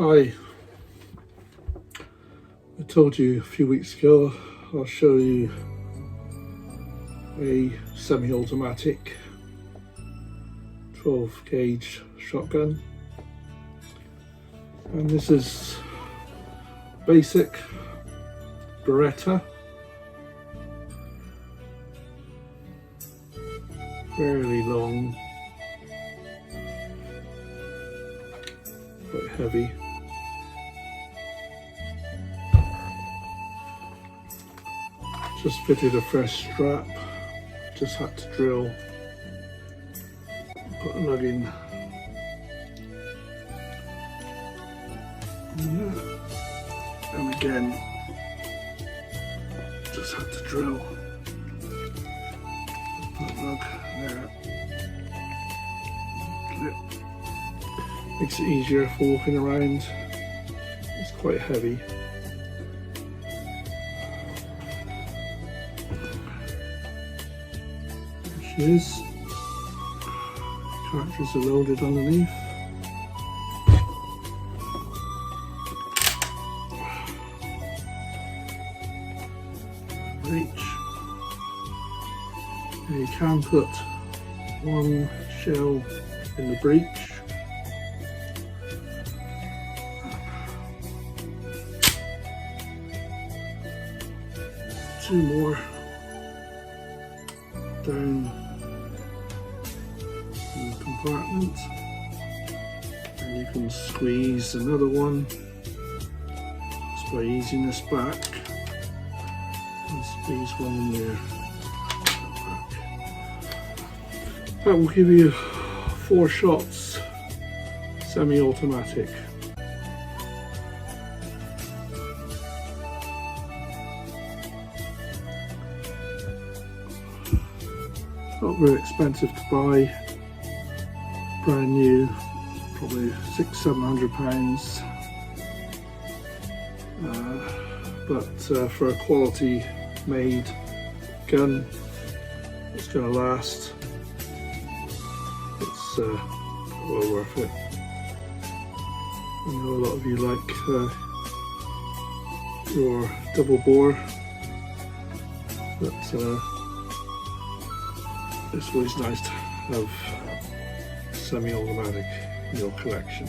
Hi, I told you a few weeks ago I'll show you a semi-automatic 12 gauge shotgun, and this is basic Beretta, fairly long, quite heavy. Just fitted a fresh strap, just had to drill, put a lug in, and again just had to drill, put a lug there. Makes it easier for walking around. It's quite heavy. There she is. Cartridges are loaded underneath. Breech. Now you can put one shell in the breech. Two more down in the compartment, and you can squeeze another one just by easing this back, and squeeze one in there. That will give you 4 shots, semi-automatic. Not very expensive to buy, brand new, probably £600–700, but for a quality made gun, it's going to last. It's well worth it. I know a lot of you like your double bore, but it's always nice to have semi-automatic in your collection.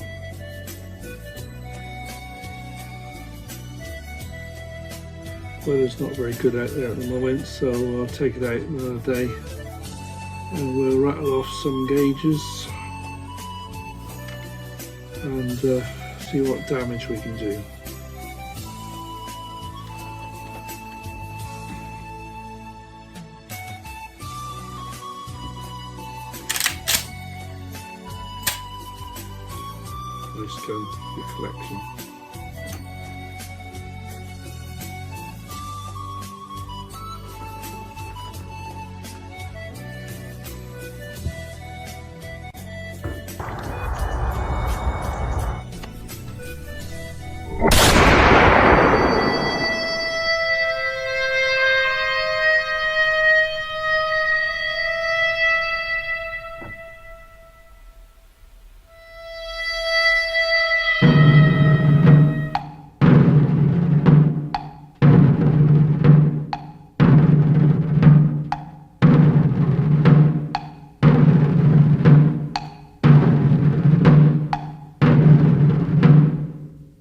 Weather's not very good out there at the moment, so I'll take it out another day and we'll rattle off some gauges and see what damage we can do. Nice gun, your collection.